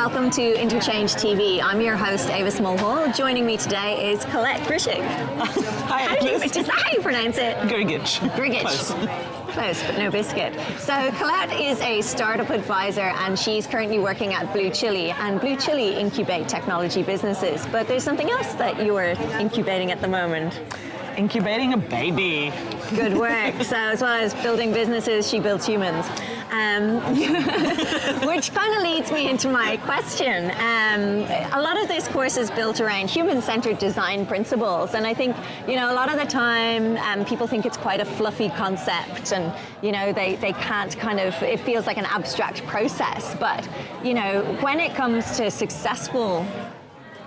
welcome to Interchange TV. I'm your host, Avis Mulhall. Joining me today is Colete Grgic. Hi, Is that how you pronounce it? Grgic. Grgic. Close. Close, but no biscuit. So Colete is a startup advisor and she's currently working at Blue Chili. And Blue Chili incubate technology businesses. But there's something else that you are incubating at the moment. Incubating a baby. Good work. So as well as building businesses, she builds humans. Which kind of leads me into my question. A lot of this course is built around human-centered design principles, and I think, you know, a lot of the time people think it's quite a fluffy concept, and, you know, they can't kind of, it feels like an abstract process, but, you know, when it comes to successful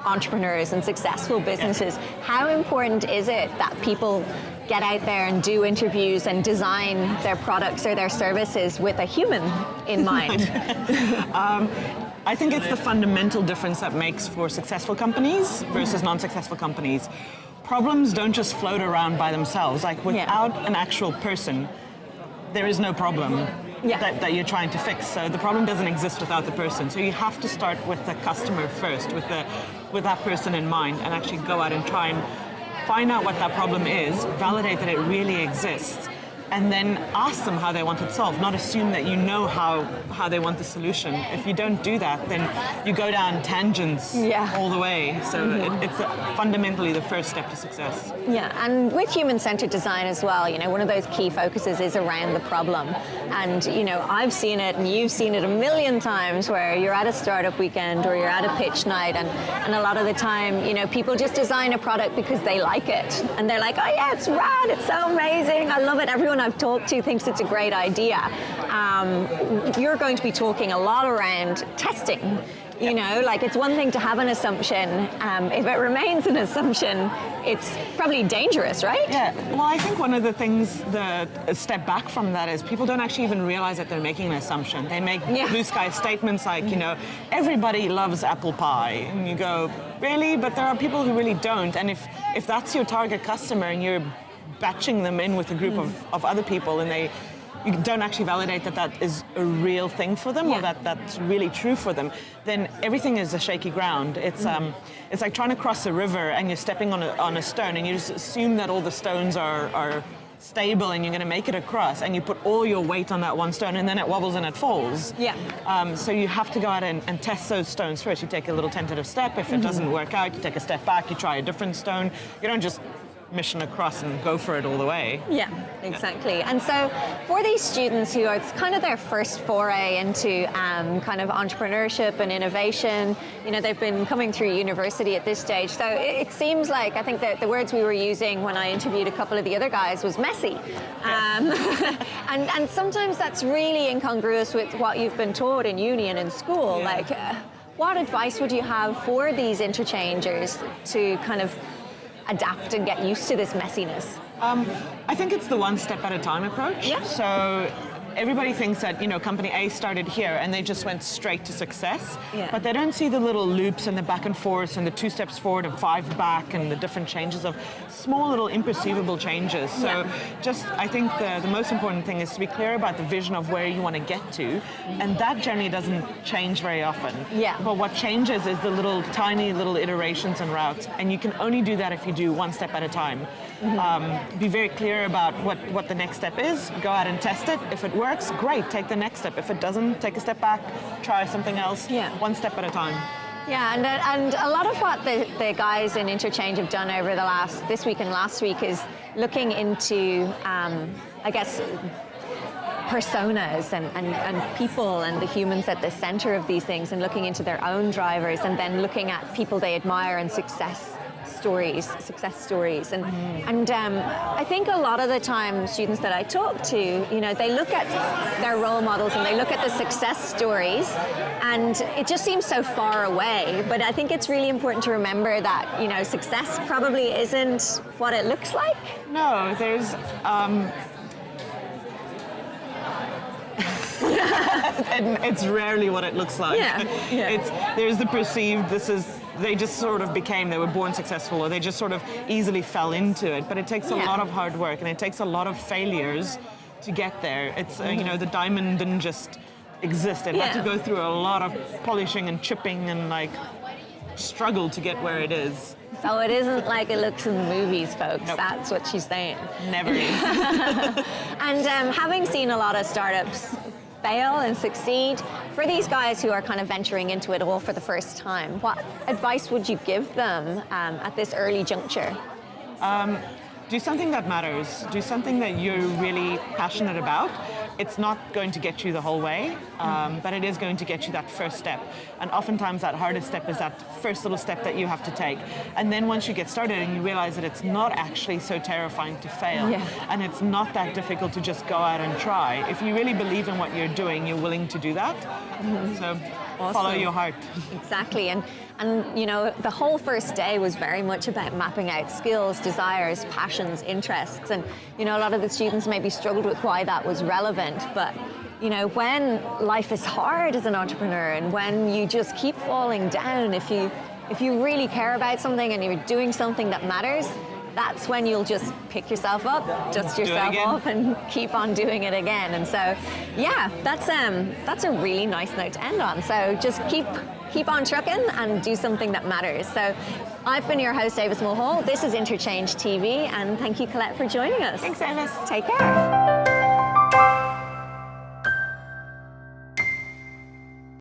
entrepreneurs and successful businesses, how important is it that people get out there and do interviews and design their products or their services with a human in mind? I think it's the fundamental difference that makes for successful companies versus non-successful companies. Problems don't just float around by themselves. Like without an actual person, there is no problem that you're trying to fix. So the problem doesn't exist without the person. So you have to start with the customer first, with that person in mind, and actually go out and try and find out what that problem is, validate that it really exists, and then ask them how they want it solved, not assume that you know how they want the solution. If you don't do that, then you go down tangents all the way. So it's fundamentally the first step to success. Yeah, and with human-centered design as well, you know, one of those key focuses is around the problem. And, you know, I've seen it and you've seen it a million times where you're at a startup weekend or you're at a pitch night, and a lot of the time, you know, people just design a product because they like it. And they're like, oh yeah, it's rad, it's so amazing, I love it, everyone I've talked to thinks it's a great idea. You're going to be talking a lot around testing. You know, like it's one thing to have an assumption. If it remains an assumption, it's probably dangerous, right? Yeah, well, I think one of the things that a step back from that is people don't actually even realize that they're making an assumption. They make blue sky statements like, you know, everybody loves apple pie. And you go, really? But there are people who really don't. And if that's your target customer and you're batching them in with a group of other people and you don't actually validate that is a real thing for them or that's really true for them, then everything is a shaky ground. It's like trying to cross a river and you're stepping on a stone and you just assume that all the stones are stable and you're going to make it across, and you put all your weight on that one stone and then it wobbles and it falls. So you have to go out and test those stones first. You take a little tentative step. If it doesn't work out, you take a step back, you try a different stone. You don't just mission across and go for it all the way. Yeah, exactly. And so for these students who are, it's kind of their first foray into kind of entrepreneurship and innovation, you know, they've been coming through university at this stage. So it seems like, I think that the words we were using when I interviewed a couple of the other guys was messy. And sometimes that's really incongruous with what you've been taught in uni and in school. Like, what advice would you have for these interchangers to kind of adapt and get used to this messiness? I think it's the one step at a time approach. So everybody thinks that, you know, company A started here and they just went straight to success, but they don't see the little loops and the back and forth and the 2 steps forward and 5 back and the different changes of small little imperceivable changes. So just, I think the most important thing is to be clear about the vision of where you want to get to, and that journey doesn't change very often. But what changes is the little tiny little iterations and routes, and you can only do that if you do one step at a time. Be very clear about what the next step is, go out and test it. If it works, great, take the next step. If it doesn't, take a step back, try something else, one step at a time. Yeah, and a lot of what the guys in Interchange have done over this week and last week is looking into, I guess, personas and people and the humans at the center of these things, and looking into their own drivers, and then looking at people they admire and success stories, and I think a lot of the time students that I talk to, you know, they look at their role models and they look at the success stories, and it just seems so far away. But I think it's really important to remember that, you know, success probably isn't what it looks like. No, there's it's rarely what it looks like. There's the perceived, they just sort of they were born successful, or they just sort of easily fell into it. But it takes a lot of hard work, and it takes a lot of failures to get there. It's, you know, the diamond didn't just exist. It had to go through a lot of polishing and chipping and like struggle to get where it is. So it isn't like it looks in the movies, folks. Nope. That's what she's saying. Never is. And having seen a lot of startups fail and succeed, for these guys who are kind of venturing into it all for the first time, what advice would you give them at this early juncture? Do something that matters. Do something that you're really passionate about. It's not going to get you the whole way, but it is going to get you that first step. And oftentimes that hardest step is that first little step that you have to take. And then once you get started and you realize that it's not actually so terrifying to fail, and it's not that difficult to just go out and try. If you really believe in what you're doing, you're willing to do that. So follow your heart. Exactly. And you know, the whole first day was very much about mapping out skills, desires, passions, interests. And you know, a lot of the students maybe struggled with why that was relevant, but you know, when life is hard as an entrepreneur and when you just keep falling down, if you really care about something and you're doing something that matters, that's when you'll just pick yourself up, dust yourself off, and keep on doing it again. And so, yeah, that's a really nice note to end on. So just keep on trucking and do something that matters. So I've been your host, Avis Mulhall. This is Interchange TV, and thank you, Colete, for joining us. Thanks, Avis. Take care.